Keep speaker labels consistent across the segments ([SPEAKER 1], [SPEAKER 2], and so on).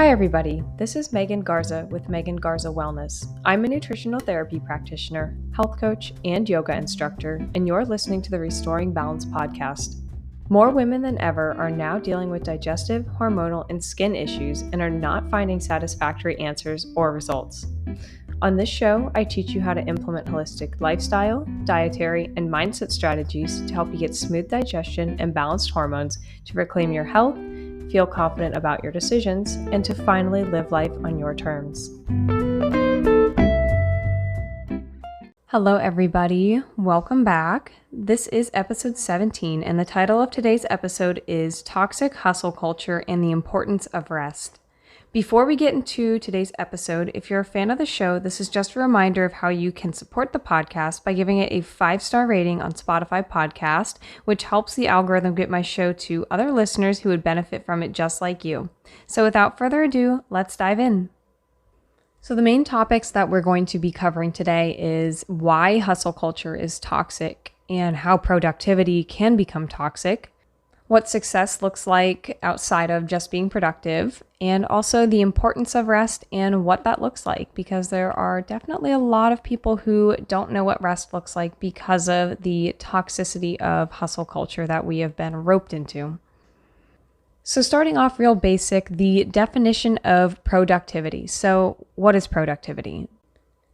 [SPEAKER 1] Hi everybody, this is Megan Garza with Megan Garza Wellness. I'm a nutritional therapy practitioner, health coach, and yoga instructor, and you're listening to the Restoring Balance podcast. More women than ever are now dealing with digestive, hormonal, and skin issues and are not finding satisfactory answers or results. On this show, I teach you how to implement holistic lifestyle, dietary, and mindset strategies to help you get smooth digestion and balanced hormones to reclaim your health, feel confident about your decisions, and to finally live life on your terms. Hello everybody, welcome back. This is episode 17, and the title of today's episode is Toxic Hustle Culture and the Importance of Rest. Before we get into today's episode, if you're a fan of the show, this is just a reminder of how you can support the podcast by giving it a 5-star rating on Spotify podcast, which helps the algorithm get my show to other listeners who would benefit from it just like you. So without further ado, let's dive in. So the main topics that we're going to be covering today is why hustle culture is toxic and how productivity can become toxic, what success looks like outside of just being productive, and also the importance of rest and what that looks like, because there are definitely a lot of people who don't know what rest looks like because of the toxicity of hustle culture that we have been roped into. So starting off real basic, the definition of productivity. So what is productivity?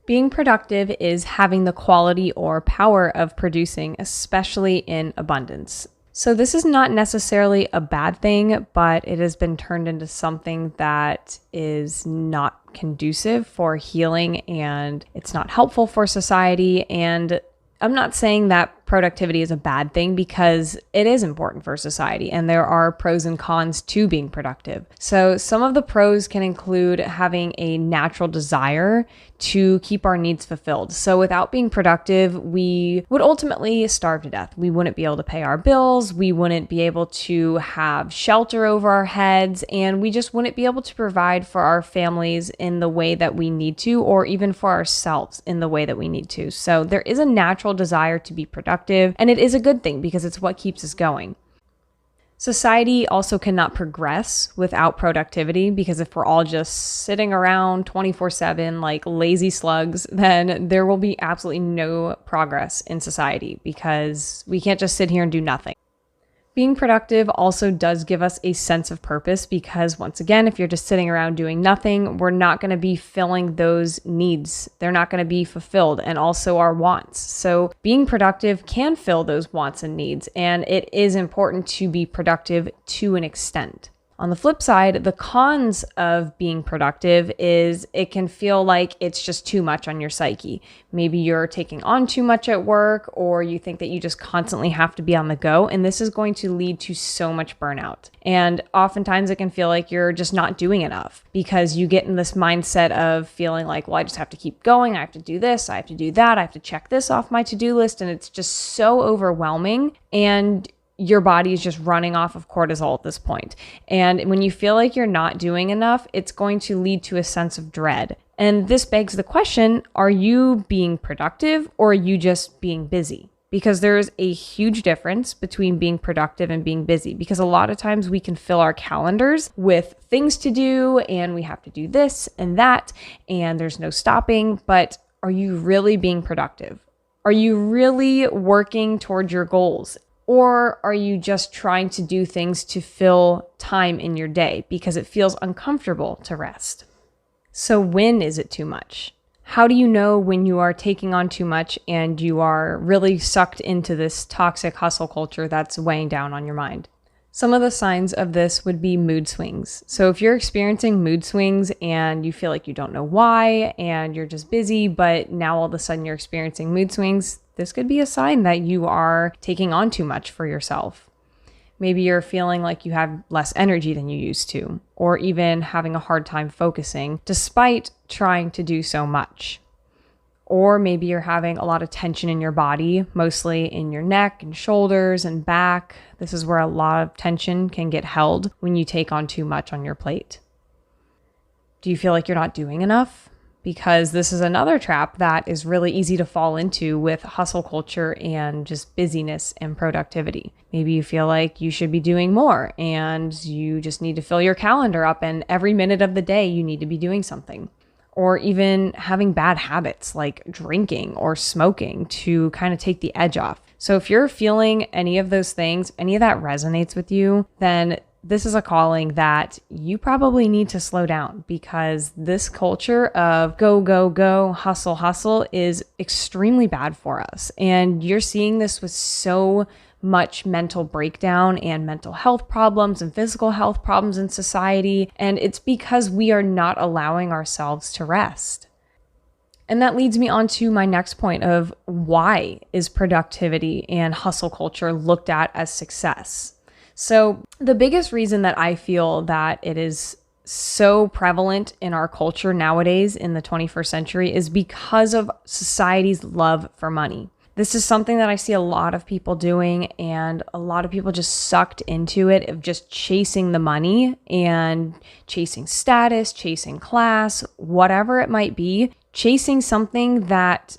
[SPEAKER 1] Being productive is having the quality or power of producing, especially in abundance. So this is not necessarily a bad thing, but it has been turned into something that is not conducive for healing, and it's not helpful for society. And I'm not saying that productivity is a bad thing, because it is important for society and there are pros and cons to being productive. So some of the pros can include having a natural desire to keep our needs fulfilled. So without being productive, we would ultimately starve to death. We wouldn't be able to pay our bills, we wouldn't be able to have shelter over our heads, and we just wouldn't be able to provide for our families in the way that we need to, or even for ourselves in the way that we need to. So there is a natural desire to be productive, and it is a good thing because it's what keeps us going. Society also cannot progress without productivity, because if we're all just sitting around 24/7 like lazy slugs, then there will be absolutely no progress in society, because we can't just sit here and do nothing. Being productive also does give us a sense of purpose, because once again, if you're just sitting around doing nothing, we're not going to be filling those needs. They're not going to be fulfilled, and also our wants. So being productive can fill those wants and needs, and it is important to be productive to an extent. On the flip side, the cons of being productive is it can feel like it's just too much on your psyche. Maybe you're taking on too much at work, or you think that you just constantly have to be on the go, and this is going to lead to so much burnout. And oftentimes it can feel like you're just not doing enough, because you get in this mindset of feeling like, well, I just have to keep going. I have to do this. I have to do that. I have to check this off my to-do list. And it's just so overwhelming. And your body is just running off of cortisol at this point. And when you feel like you're not doing enough, it's going to lead to a sense of dread. And this begs the question, are you being productive, or are you just being busy? Because there's a huge difference between being productive and being busy, because a lot of times we can fill our calendars with things to do, and we have to do this and that, and there's no stopping. But are you really being productive? Are you really working toward your goals? Or are you just trying to do things to fill time in your day because it feels uncomfortable to rest? So when is it too much? How do you know when you are taking on too much and you are really sucked into this toxic hustle culture that's weighing down on your mind? Some of the signs of this would be mood swings. So if you're experiencing mood swings and you feel like you don't know why, and you're just busy, but now all of a sudden you're experiencing mood swings, this could be a sign that you are taking on too much for yourself. Maybe you're feeling like you have less energy than you used to, or even having a hard time focusing despite trying to do so much. Or maybe you're having a lot of tension in your body, mostly in your neck and shoulders and back. This is where a lot of tension can get held when you take on too much on your plate. Do you feel like you're not doing enough? because this is another trap that is really easy to fall into with hustle culture and just busyness and productivity. Maybe you feel like you should be doing more and you just need to fill your calendar up, and every minute of the day you need to be doing something. Or even having bad habits like drinking or smoking to kind of take the edge off. So if you're feeling any of those things, any of that resonates with you, then this is a calling that you probably need to slow down, because this culture of go, go, go, hustle, hustle is extremely bad for us. And you're seeing this with so much mental breakdown and mental health problems and physical health problems in society. And it's because we are not allowing ourselves to rest. And that leads me on to my next point of why is productivity and hustle culture looked at as success? So the biggest reason that I feel that it is so prevalent in our culture nowadays in the 21st century is because of society's love for money. This is something that I see a lot of people doing, and a lot of people just sucked into it of just chasing the money and chasing status, chasing class, whatever it might be, chasing something that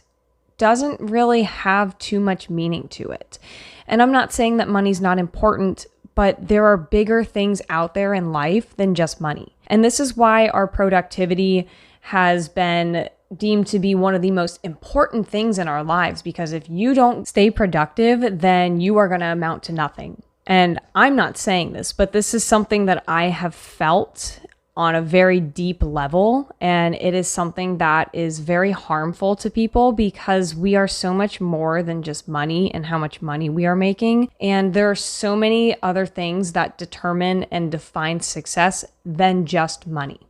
[SPEAKER 1] doesn't really have too much meaning to it. And I'm not saying that money's not important, but there are bigger things out there in life than just money. And this is why our productivity has been deemed to be one of the most important things in our lives, because if you don't stay productive, then you are going to amount to nothing. And I'm not saying this, but this is something that I have felt on a very deep level, and it is something that is very harmful to people, because we are so much more than just money and how much money we are making. And there are so many other things that determine and define success than just money.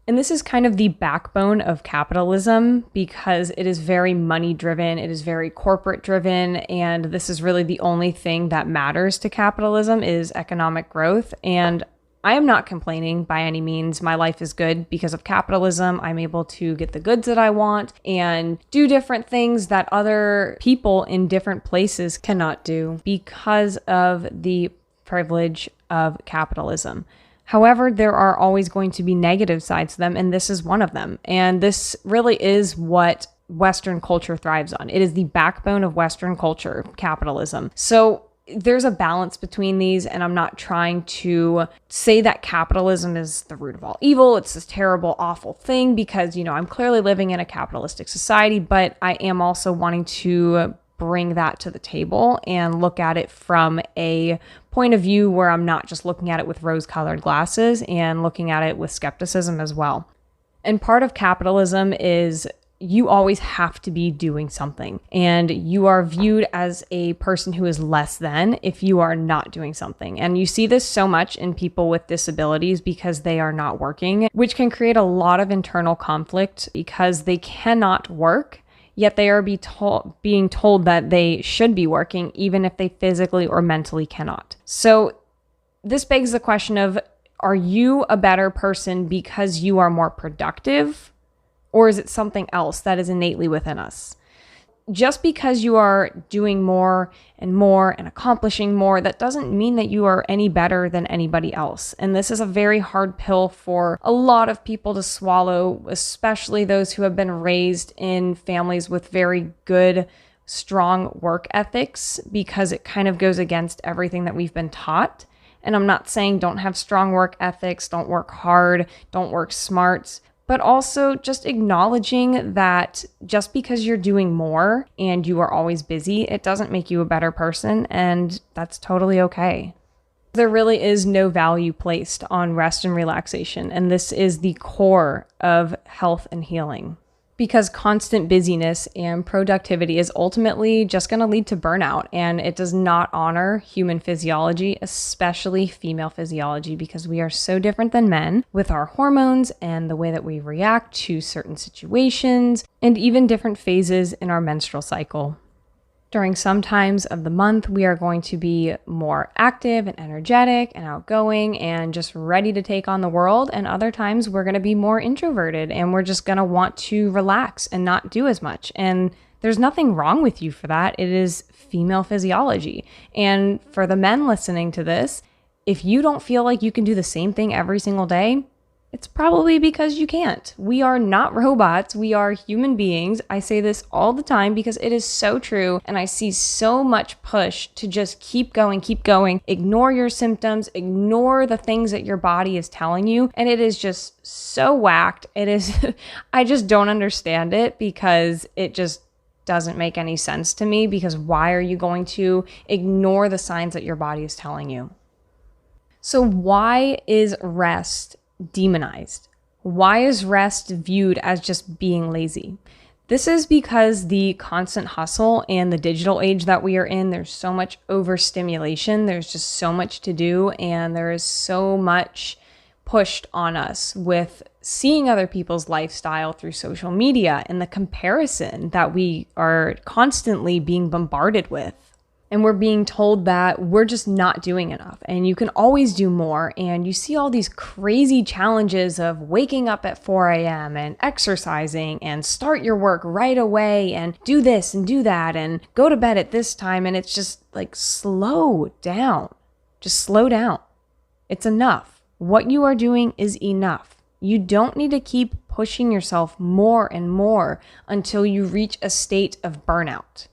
[SPEAKER 1] And this is kind of the backbone of capitalism, because it is very money driven, it is very corporate driven, and this is really the only thing that matters to capitalism is economic growth. And I am not complaining by any means. My life is good because of capitalism. I'm able to get the goods that I want and do different things that other people in different places cannot do because of the privilege of capitalism. However, there are always going to be negative sides to them, and this is one of them. And this really is what Western culture thrives on. It is the backbone of Western culture, capitalism. So there's a balance between these, and I'm not trying to say that capitalism is the root of all evil. It's this terrible, awful thing, because, I'm clearly living in a capitalistic society, but I am also wanting to bring that to the table and look at it from a point of view where I'm not just looking at it with rose-colored glasses, and looking at it with skepticism as well. And part of capitalism is you always have to be doing something, and you are viewed as a person who is less than if you are not doing something. And you see this so much in people with disabilities because they are not working, which can create a lot of internal conflict because they cannot work, yet they are being told that they should be working even if they physically or mentally cannot. So this begs the question of, are you a better person because you are more productive? Or is it something else that is innately within us? Just because you are doing more and accomplishing more, that doesn't mean that you are any better than anybody else. And this is a very hard pill for a lot of people to swallow, especially those who have been raised in families with very good, strong work ethics, because it kind of goes against everything that we've been taught. And I'm not saying don't have strong work ethics, don't work hard, don't work smart, but also just acknowledging that just because you're doing more and you are always busy, it doesn't make you a better person, and that's totally okay. There really is no value placed on rest and relaxation, and this is the core of health and healing. Because constant busyness and productivity is ultimately just going to lead to burnout, and it does not honor human physiology, especially female physiology, because we are so different than men with our hormones and the way that we react to certain situations, and even different phases in our menstrual cycle. During some times of the month, we are going to be more active and energetic and outgoing and just ready to take on the world. And other times we're going to be more introverted and we're just going to want to relax and not do as much. And there's nothing wrong with you for that. It is female physiology. And for the men listening to this, if you don't feel like you can do the same thing every single day, It's probably because you can't. We are not robots. We are human beings. I say this all the time because it is so true. And I see so much push to just keep going, ignore your symptoms, ignore the things that your body is telling you. And it is just so whacked. It is, I just don't understand it because it just doesn't make any sense to me, because why are you going to ignore the signs that your body is telling you? So why is rest demonized? Why is rest viewed as just being lazy? This is because the constant hustle and the digital age that we are in, there's so much overstimulation, there's just so much to do, and there is so much pushed on us with seeing other people's lifestyle through social media and the comparison that we are constantly being bombarded with. And we're being told that we're just not doing enough and you can always do more. And you see all these crazy challenges of waking up at 4 a.m. and exercising and start your work right away and do this and do that and go to bed at this time. And it's just like, slow down. Just slow down. It's enough. What you are doing is enough. You don't need to keep pushing yourself more and more until you reach a state of burnout.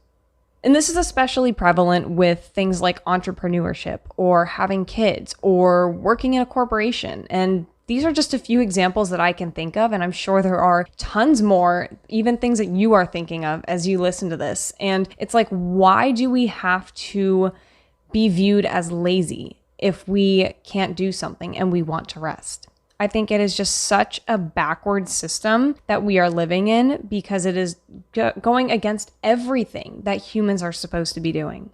[SPEAKER 1] And this is especially prevalent with things like entrepreneurship or having kids or working in a corporation. And these are just a few examples that I can think of. And I'm sure there are tons more, even things that you are thinking of as you listen to this. And it's like, why do we have to be viewed as lazy if we can't do something and we want to rest? I think it is just such a backward system that we are living in because it is going against everything that humans are supposed to be doing.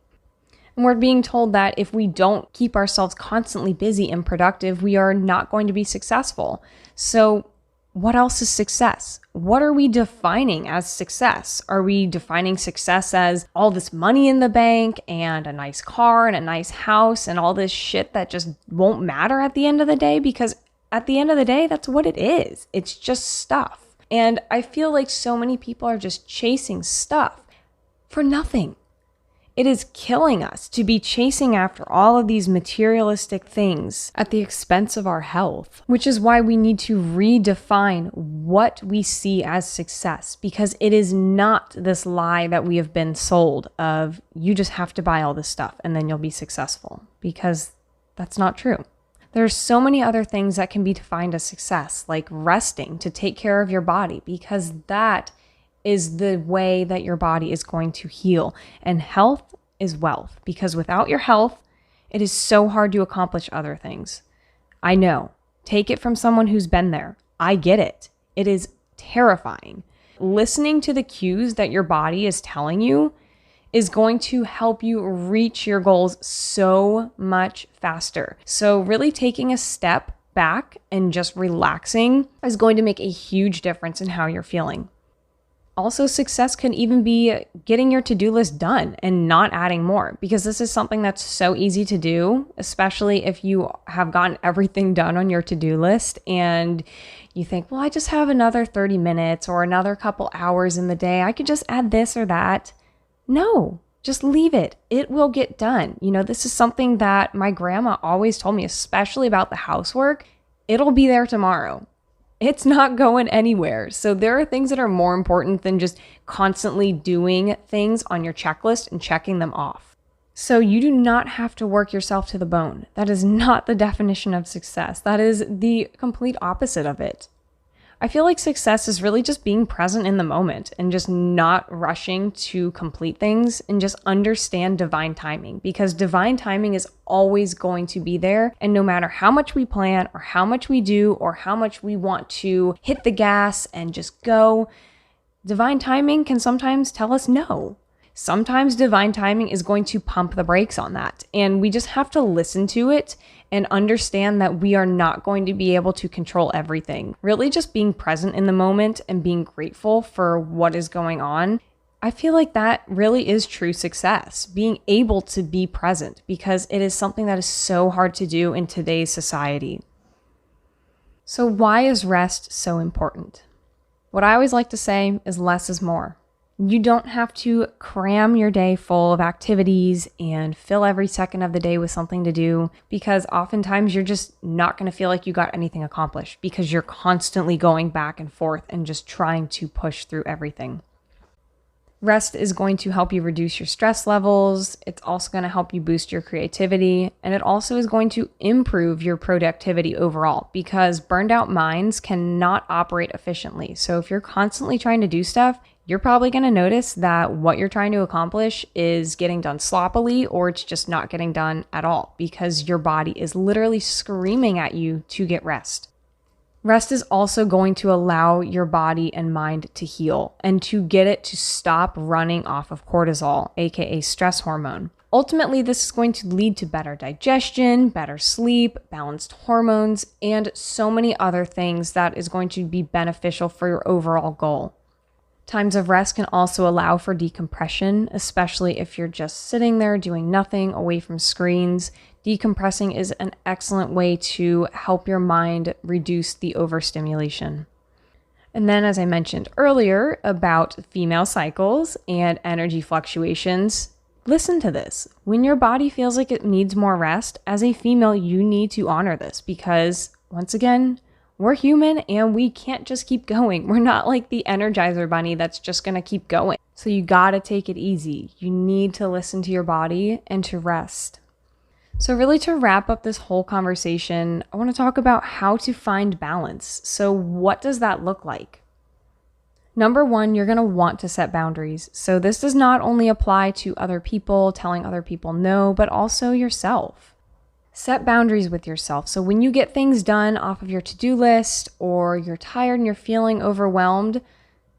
[SPEAKER 1] And we're being told that if we don't keep ourselves constantly busy and productive, we are not going to be successful. So what else is success? What are we defining as success? Are we defining success as all this money in the bank and a nice car and a nice house and all this shit that just won't matter at the end of the day? Because at the end of the day, that's what it is. It's just stuff. And I feel like so many people are just chasing stuff for nothing. It is killing us to be chasing after all of these materialistic things at the expense of our health, which is why we need to redefine what we see as success, because it is not this lie that we have been sold of you just have to buy all this stuff and then you'll be successful, because that's not true. There's so many other things that can be defined as success, like resting to take care of your body, because that is the way that your body is going to heal. And health is wealth, because without your health, it is so hard to accomplish other things. I know. Take it from someone who's been there. I get it. It is terrifying. Listening to the cues that your body is telling you is going to help you reach your goals so much faster. So really taking a step back and just relaxing is going to make a huge difference in how you're feeling. Also, success can even be getting your to-do list done and not adding more, because this is something that's so easy to do, especially if you have gotten everything done on your to-do list and you think, well, I just have another 30 minutes or another couple hours in the day. I could just add this or that. No, just leave it. It will get done. You know, this is something that my grandma always told me, especially about the housework. It'll be there tomorrow. It's not going anywhere. So there are things that are more important than just constantly doing things on your checklist and checking them off. So you do not have to work yourself to the bone. That is not the definition of success. That is the complete opposite of it. I feel like success is really just being present in the moment and just not rushing to complete things, and just understand divine timing, because divine timing is always going to be there. And no matter how much we plan or how much we do or how much we want to hit the gas and just go, divine timing can sometimes tell us no. Sometimes divine timing is going to pump the brakes on that. And we just have to listen to it and understand that we are not going to be able to control everything. Really just being present in the moment and being grateful for what is going on. I feel like that really is true success, being able to be present, because it is something that is so hard to do in today's society. So why is rest so important? What I always like to say is less is more. You don't have to cram your day full of activities and fill every second of the day with something to do, because oftentimes you're just not going to feel like you got anything accomplished because you're constantly going back and forth and just trying to push through everything. Rest is going to help you reduce your stress levels. It's also going to help you boost your creativity. And it also is going to improve your productivity overall, because burned out minds cannot operate efficiently. So if you're constantly trying to do stuff, you're probably going to notice that what you're trying to accomplish is getting done sloppily, or it's just not getting done at all because your body is literally screaming at you to get rest. Rest is also going to allow your body and mind to heal and to get it to stop running off of cortisol, aka stress hormone. Ultimately, this is going to lead to better digestion, better sleep, balanced hormones, and so many other things that is going to be beneficial for your overall goal. Times of rest can also allow for decompression, especially if you're just sitting there doing nothing away from screens. Decompressing is an excellent way to help your mind reduce the overstimulation. And then, as I mentioned earlier about female cycles and energy fluctuations, listen to this. When your body feels like it needs more rest, as a female, you need to honor this because, once again, we're human and we can't just keep going. We're not like the Energizer Bunny that's just going to keep going. So you got to take it easy. You need to listen to your body and to rest. So really, to wrap up this whole conversation, I want to talk about how to find balance. So what does that look like? Number one, you're going to want to set boundaries. So this does not only apply to other people, telling other people no, but also yourself. Set boundaries with yourself. So when you get things done off of your to-do list, or you're tired and you're feeling overwhelmed,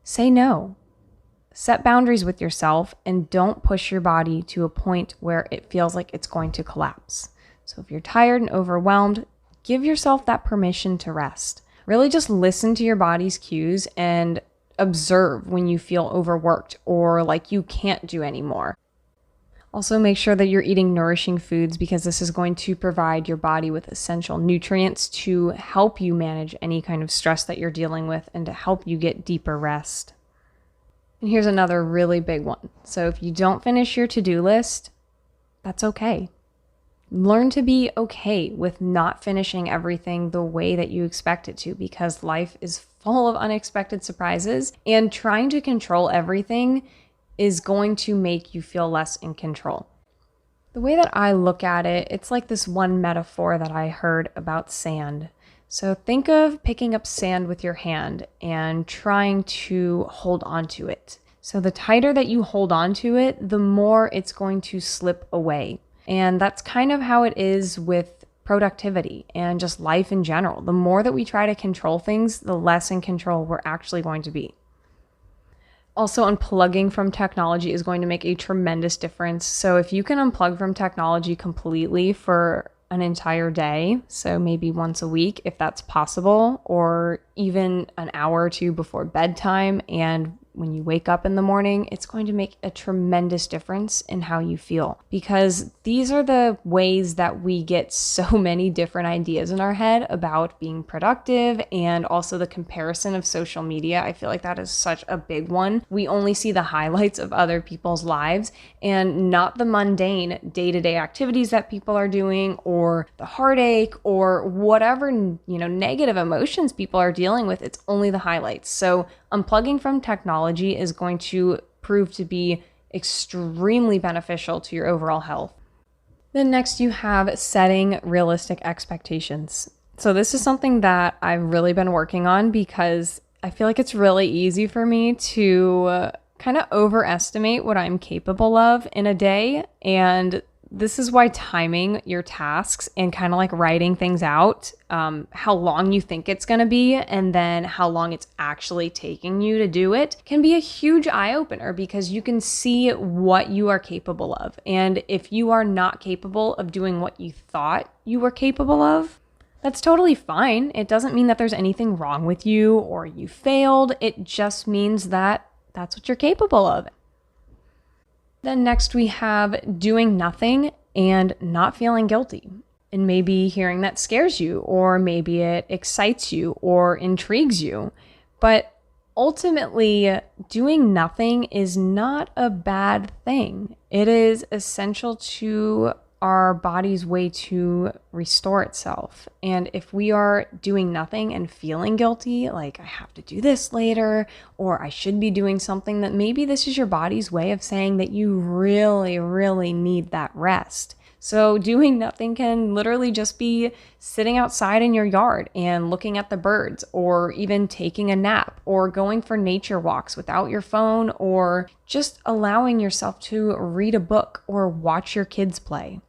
[SPEAKER 1] say no. Set boundaries with yourself and don't push your body to a point where it feels like it's going to collapse. So if you're tired and overwhelmed, give yourself that permission to rest. Really just listen to your body's cues and observe when you feel overworked or like you can't do anymore. Also, make sure that you're eating nourishing foods, because this is going to provide your body with essential nutrients to help you manage any kind of stress that you're dealing with and to help you get deeper rest. And here's another really big one. So if you don't finish your to-do list, that's okay. Learn to be okay with not finishing everything the way that you expect it to, because life is full of unexpected surprises, and trying to control everything is going to make you feel less in control. The way that I look at it, it's like this one metaphor that I heard about sand. So think of picking up sand with your hand and trying to hold onto it. So the tighter that you hold onto it, the more it's going to slip away. And that's kind of how it is with productivity and just life in general. The more that we try to control things, the less in control we're actually going to be. Also, unplugging from technology is going to make a tremendous difference. So if you can unplug from technology completely for an entire day, so maybe once a week if that's possible, or even an hour or two before bedtime, and when you wake up in the morning, it's going to make a tremendous difference in how you feel, because these are the ways that we get so many different ideas in our head about being productive, and also the comparison of social media. I feel like that is such a big one. We only see the highlights of other people's lives and not the mundane day-to-day activities that people are doing, or the heartache, or whatever, negative emotions people are dealing with. It's only the highlights. So unplugging from technology is going to prove to be extremely beneficial to your overall health. Then next, you have setting realistic expectations. So this is something that I've really been working on, because I feel like it's really easy for me to kind of overestimate what I'm capable of in a day. And this is why timing your tasks and kind of like writing things out, how long you think it's going to be and then how long it's actually taking you to do it, can be a huge eye opener, because you can see what you are capable of. And if you are not capable of doing what you thought you were capable of, that's totally fine. It doesn't mean that there's anything wrong with you or you failed. It just means that that's what you're capable of. Then next, we have doing nothing and not feeling guilty. And maybe hearing that scares you, or maybe it excites you or intrigues you. But ultimately, doing nothing is not a bad thing. It is essential to our body's way to restore itself. And if we are doing nothing and feeling guilty, like I have to do this later, or I should be doing something, that maybe this is your body's way of saying that you really, really need that rest. So doing nothing can literally just be sitting outside in your yard and looking at the birds, or even taking a nap, or going for nature walks without your phone, or just allowing yourself to read a book or watch your kids play.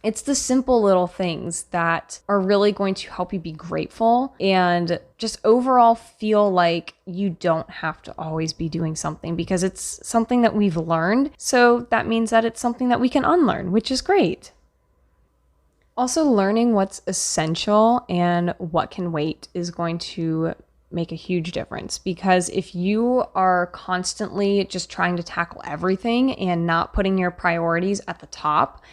[SPEAKER 1] It's the simple little things that are really going to help you be grateful and just overall feel like you don't have to always be doing something, because it's something that we've learned. So that means that it's something that we can unlearn, which is great. Also, learning what's essential and what can wait is going to make a huge difference, because if you are constantly just trying to tackle everything and not putting your priorities at the top,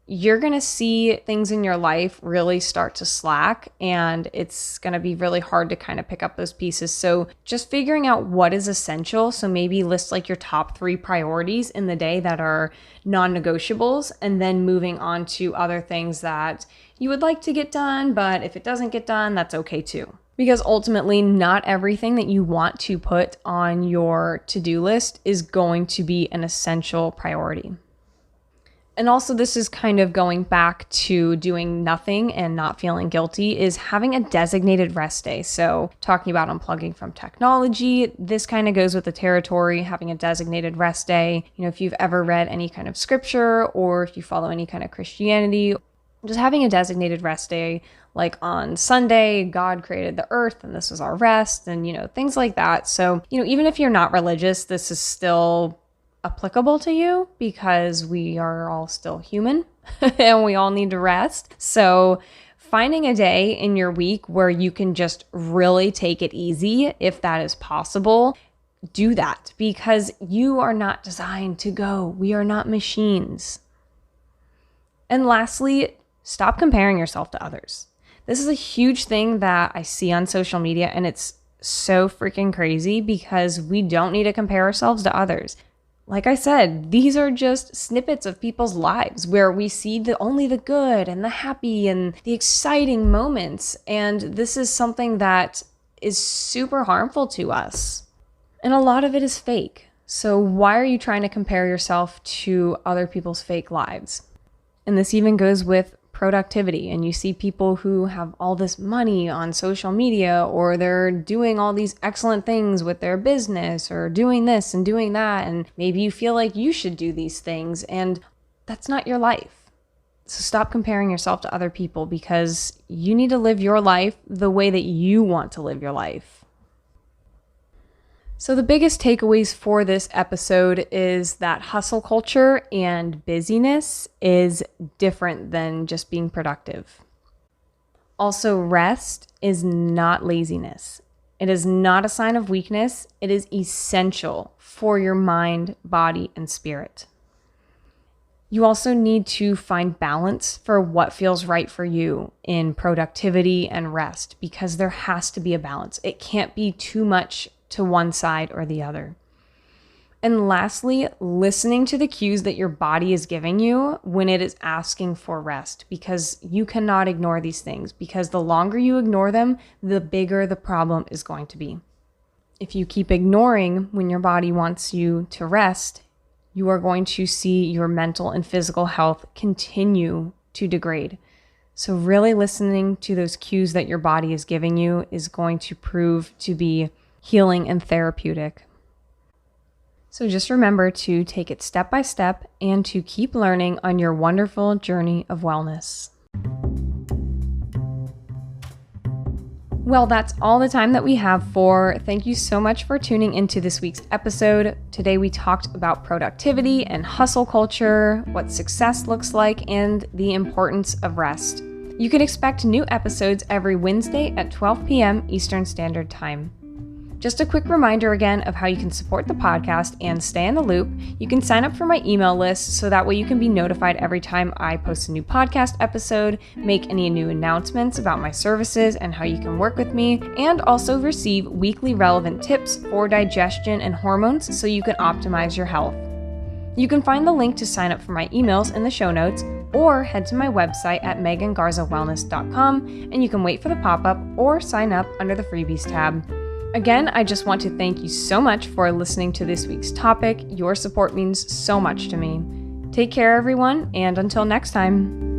[SPEAKER 1] you're going to see things in your life really start to slack, and it's going to be really hard to kind of pick up those pieces. So just figuring out what is essential. So maybe list like your top 3 priorities in the day that are non-negotiables, and then moving on to other things that you would like to get done, but if it doesn't get done, that's okay too. Because ultimately, not everything that you want to put on your to-do list is going to be an essential priority. And also, this is kind of going back to doing nothing and not feeling guilty, is having a designated rest day. So talking about unplugging from technology, this kind of goes with the territory, having a designated rest day. If you've ever read any kind of scripture, or if you follow any kind of Christianity, just having a designated rest day, like on Sunday, God created the earth and this was our rest, and things like that. So, even if you're not religious, this is still applicable to you, because we are all still human and we all need to rest. So finding a day in your week where you can just really take it easy, if that is possible, do that, because you are not designed to go. We are not machines. And lastly, stop comparing yourself to others. This is a huge thing that I see on social media, and it's so freaking crazy, because we don't need to compare ourselves to others. Like I said, these are just snippets of people's lives where we see only the good and the happy and the exciting moments. And this is something that is super harmful to us. And a lot of it is fake. So why are you trying to compare yourself to other people's fake lives? And this even goes with productivity. And you see people who have all this money on social media, or they're doing all these excellent things with their business, or doing this and doing that. And maybe you feel like you should do these things, and that's not your life. So stop comparing yourself to other people, because you need to live your life the way that you want to live your life. So the biggest takeaways for this episode is that hustle culture and busyness is different than just being productive. Also, rest is not laziness. It is not a sign of weakness. It is essential for your mind, body, and spirit. You also need to find balance for what feels right for you in productivity and rest, because there has to be a balance. It can't be too much to one side or the other. And lastly, listening to the cues that your body is giving you when it is asking for rest, because you cannot ignore these things, because the longer you ignore them, the bigger the problem is going to be. If you keep ignoring when your body wants you to rest, you are going to see your mental and physical health continue to degrade. So really listening to those cues that your body is giving you is going to prove to be healing and therapeutic. So just remember to take it step by step and to keep learning on your wonderful journey of wellness. Well, that's all the time that we have for. Thank you so much for tuning into this week's episode. Today we talked about productivity and hustle culture, what success looks like, and the importance of rest. You can expect new episodes every Wednesday at 12 p.m. Eastern Standard Time. Just a quick reminder again of how you can support the podcast and stay in the loop. You can sign up for my email list so that way you can be notified every time I post a new podcast episode, make any new announcements about my services and how you can work with me, and also receive weekly relevant tips for digestion and hormones so you can optimize your health. You can find the link to sign up for my emails in the show notes, or head to my website at megangarzawellness.com and you can wait for the pop-up or sign up under the freebies tab. Again, I just want to thank you so much for listening to this week's topic. Your support means so much to me. Take care, everyone, and until next time.